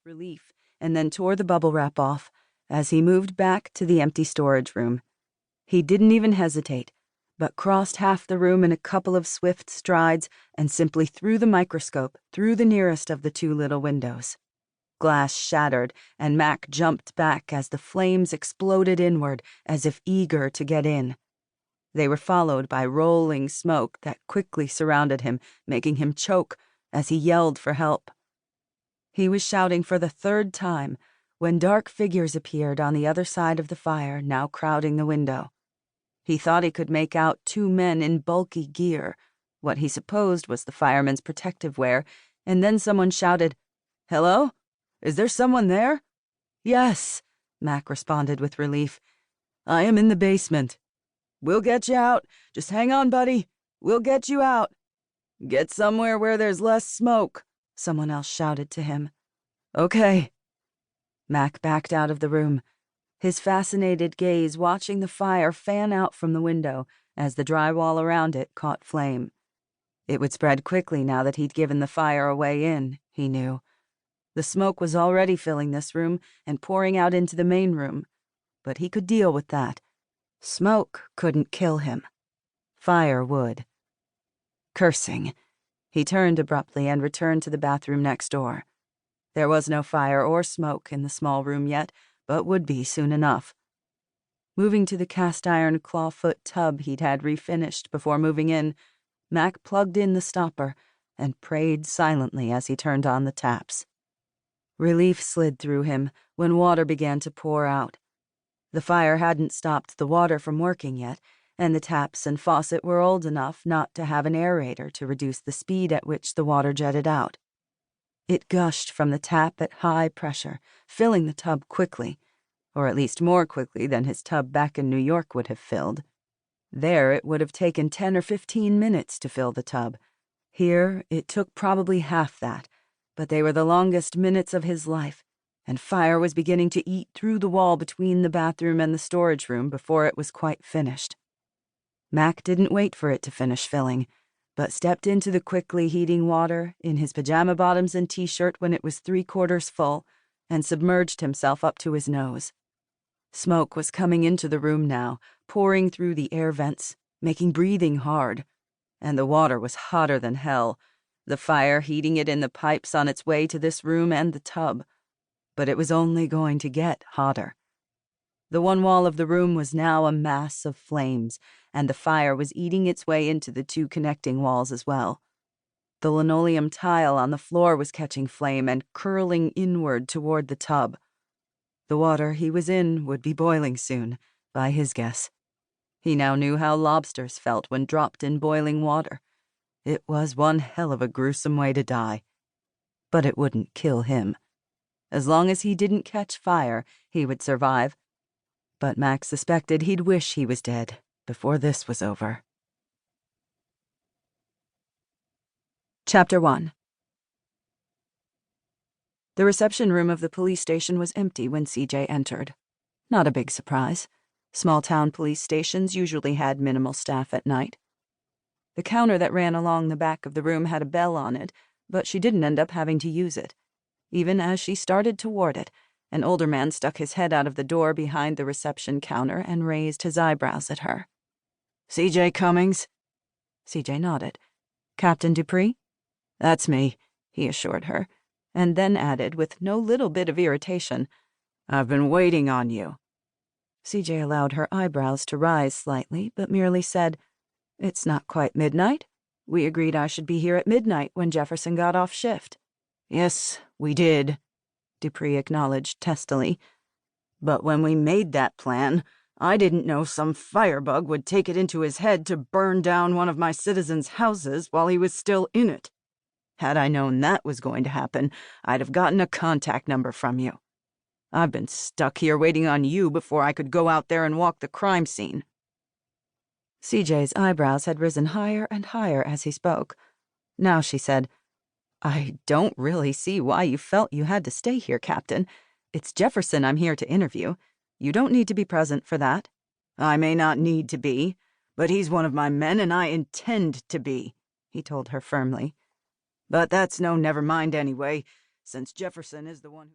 relief and then tore the bubble wrap off as he moved back to the empty storage room. He didn't even hesitate, but crossed half the room in a couple of swift strides and simply threw the microscope through the nearest of the two little windows. Glass shattered, and Mac jumped back as the flames exploded inward as if eager to get in. They were followed by rolling smoke that quickly surrounded him, making him choke as he yelled for help. He was shouting for the third time when dark figures appeared on the other side of the fire, now crowding the window. He thought he could make out two men in bulky gear, what he supposed was the fireman's protective wear, and then someone shouted, "Hello? Is there someone there?" "Yes," Mac responded with relief. "I am in the basement." "We'll get you out. Just hang on, buddy. We'll get you out." "Get somewhere where there's less smoke," someone else shouted to him. "Okay." Mac backed out of the room, his fascinated gaze watching the fire fan out from the window as the drywall around it caught flame. It would spread quickly now that he'd given the fire a way in, he knew. The smoke was already filling this room and pouring out into the main room, but he could deal with that. Smoke couldn't kill him. Fire would. Cursing, he turned abruptly and returned to the bathroom next door. There was no fire or smoke in the small room yet, but would be soon enough. Moving to the cast-iron clawfoot tub he'd had refinished before moving in, Mac plugged in the stopper and prayed silently as he turned on the taps. Relief slid through him when water began to pour out. The fire hadn't stopped the water from working yet, and the taps and faucet were old enough not to have an aerator to reduce the speed at which the water jetted out. It gushed from the tap at high pressure, filling the tub quickly, or at least more quickly than his tub back in New York would have filled. There it would have taken 10 or 15 minutes to fill the tub. Here it took probably half that, but they were the longest minutes of his life, and fire was beginning to eat through the wall between the bathroom and the storage room before it was quite finished. Mac didn't wait for it to finish filling, but stepped into the quickly heating water in his pajama bottoms and t-shirt when it was 3/4 full, and submerged himself up to his nose. Smoke was coming into the room now, pouring through the air vents, making breathing hard, and the water was hotter than hell, the fire heating it in the pipes on its way to this room and the tub. But it was only going to get hotter. The one wall of the room was now a mass of flames, and the fire was eating its way into the two connecting walls as well. The linoleum tile on the floor was catching flame and curling inward toward the tub. The water he was in would be boiling soon, by his guess. He now knew how lobsters felt when dropped in boiling water. It was one hell of a gruesome way to die. But it wouldn't kill him. As long as he didn't catch fire, he would survive. But Max suspected he'd wish he was dead before this was over. Chapter 1. The reception room of the police station was empty when CJ entered. Not a big surprise. Small-town police stations usually had minimal staff at night. The counter that ran along the back of the room had a bell on it, but she didn't end up having to use it. Even as she started toward it, an older man stuck his head out of the door behind the reception counter and raised his eyebrows at her. "CJ Cummings?" CJ nodded. "Captain Dupree?" "That's me," he assured her, and then added with no little bit of irritation, "I've been waiting on you." CJ allowed her eyebrows to rise slightly, but merely said, "It's not quite midnight. We agreed I should be here at midnight when Jefferson got off shift." "Yes, we did," Dupree acknowledged testily. "But when we made that plan, I didn't know some firebug would take it into his head to burn down one of my citizens' houses while he was still in it. Had I known that was going to happen, I'd have gotten a contact number from you. I've been stuck here waiting on you before I could go out there and walk the crime scene." CJ's eyebrows had risen higher and higher as he spoke. Now she said, "I don't really see why you felt you had to stay here, Captain. It's Jefferson I'm here to interview. You don't need to be present for that." "I may not need to be, but he's one of my men and I intend to be," he told her firmly. "But that's no never mind anyway, since Jefferson is the one who..."